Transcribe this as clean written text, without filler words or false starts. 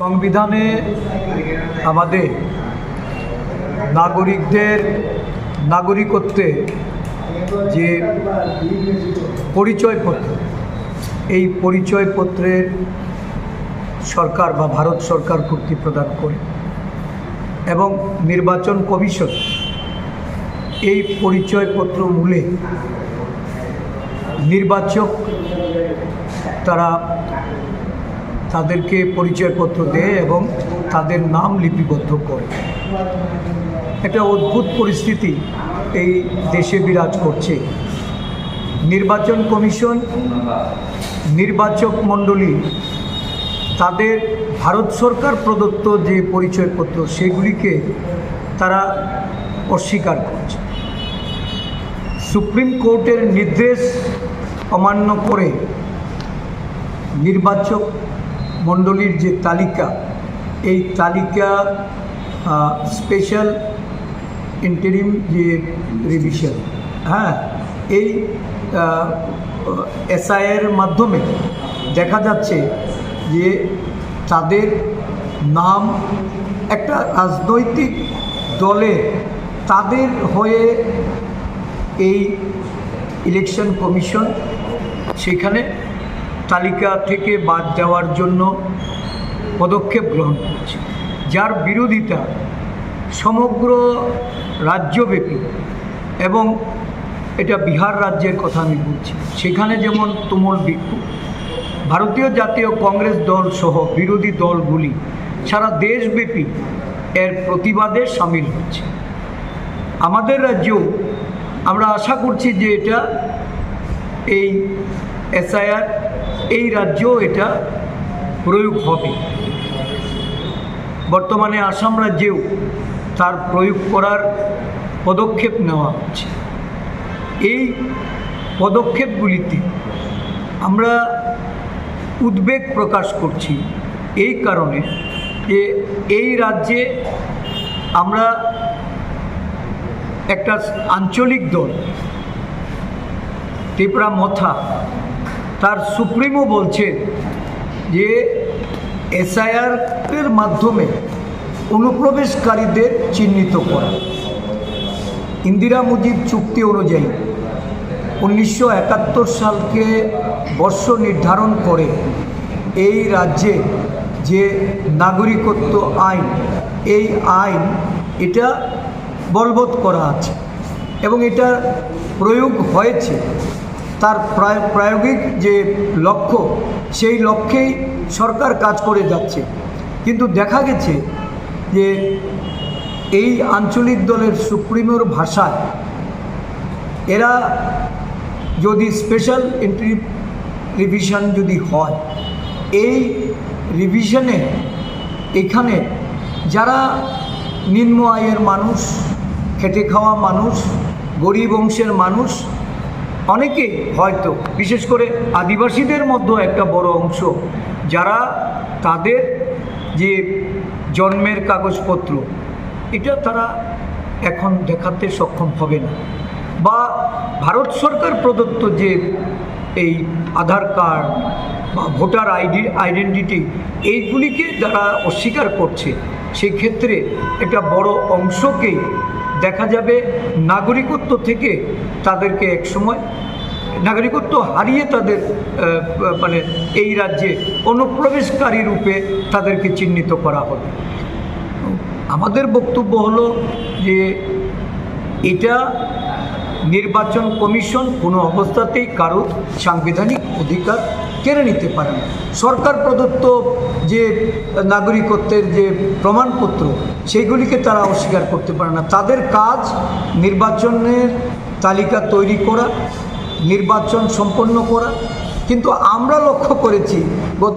সংবিধানে আমাদের নাগরিকদের নাগরিকত্বে যে পরিচয়পত্র, এই পরিচয়পত্রের সরকার বা ভারত সরকার কর্তৃক প্রদান করে এবং নির্বাচন কমিশন এই পরিচয়পত্র মূলে নির্বাচক তারা তাদেরকে পরিচয়পত্র দেয় এবং তাদের নাম লিপিবদ্ধ করে। একটা অদ্ভুত পরিস্থিতি এই দেশে বিরাজ করছে। নির্বাচন কমিশন, নির্বাচক মণ্ডলী তাদের ভারত সরকার প্রদত্ত যে পরিচয়পত্র সেগুলিকে তারা অস্বীকার করছে। সুপ্রিম কোর্টের নির্দেশ অমান্য করে নির্বাচক মণ্ডলীর যে তালিকা, এই তালিকা স্পেশাল ইন্টারিম যে রিভিশন, এই এসআইয়ের মাধ্যমে দেখা যাচ্ছে যে তাদের নাম একটা রাজনৈতিক দলে তাদের হয়ে এই ইলেকশন কমিশন সেখানে তালিকা থেকে বাদ দেওয়ার জন্য পদক্ষেপ গ্রহণ করছে, যার বিরোধিতা সমগ্র রাজ্যব্যাপী। এবং এটা বিহার রাজ্যের কথা আমি বলছি, সেখানে যেমন তুমুল বিক্ষোভ। ভারতীয় জাতীয় কংগ্রেস দল সহ বিরোধী দলগুলি সারা দেশব্যাপী এর প্রতিবাদে সামিল হচ্ছে। আমাদের রাজ্যেও আমরা আশা করছি যে এটা এই এসআইআর এই রাজ্যেও এটা প্রয়োগ হবে। বর্তমানে আসাম রাজ্যেও তার প্রয়োগ করার পদক্ষেপ নেওয়া হচ্ছে। এই পদক্ষেপগুলিতে আমরা উদ্বেগ প্রকাশ করছি এই কারণে যে এই রাজ্যে আমরা একটা আঞ্চলিক দল ত্রিপুরা মথা, তার সুপ্রিমো বলছে যে এসআইআরের মাধ্যমে অনুপ্রবেশকারীদের চিহ্নিত করা। ইন্দিরা মুজিব চুক্তি অনুযায়ী 1971 সালকে বর্ষ নির্ধারণ করে এই রাজ্যে যে নাগরিকত্ব আইন, এই আইন এটা বলবৎ করা আছে এবং এটা প্রয়োগ হয়েছে। তার প্রায়োগিক যে লক্ষ্য, সেই লক্ষ্যেই সরকার কাজ করে যাচ্ছে। কিন্তু দেখা গেছে যে এই আঞ্চলিক দলের সুপ্রিমোর ভাষায় এরা যদি স্পেশাল এন্ট্রি রিভিশন যদি হয়, এই রিভিশনে এখানে যারা নিম্ন আয়ের মানুষ, খেটে খাওয়া মানুষ, গরিব অংশের মানুষ, অনেকেই হয়তো বিশেষ করে আদিবাসীদের মধ্যে একটা বড় অংশ যারা তাদের যে জন্মের কাগজপত্র এটা তারা এখন দেখাতে সক্ষম হবে না, বা ভারত সরকার প্রদত্ত যে এই আধার কার্ড বা ভোটার আইডেন্টিটি এইগুলিকে যারা অস্বীকার করছে, সেই ক্ষেত্রে একটা বড় অংশকেই দেখা যাবে নাগরিকত্ব থেকে তাদেরকে একসময় নাগরিকত্ব হারিয়ে তাদের মানে এই রাজ্যে অনুপ্রবেশকারী রূপে তাদেরকে চিহ্নিত করা হবে। আমাদের বক্তব্য হলো যে এটা নির্বাচন কমিশন কোনো অবস্থাতেই কারো সাংবিধানিক অধিকার কেড়ে নিতে পারে না। সরকার প্রদত্ত যে নাগরিকত্বের যে প্রমাণপত্র সেইগুলিকে তারা অস্বীকার করতে পারে না। তাদের কাজ নির্বাচনের তালিকা তৈরি করা, নির্বাচন সম্পন্ন করা। কিন্তু আমরা লক্ষ্য করেছি গত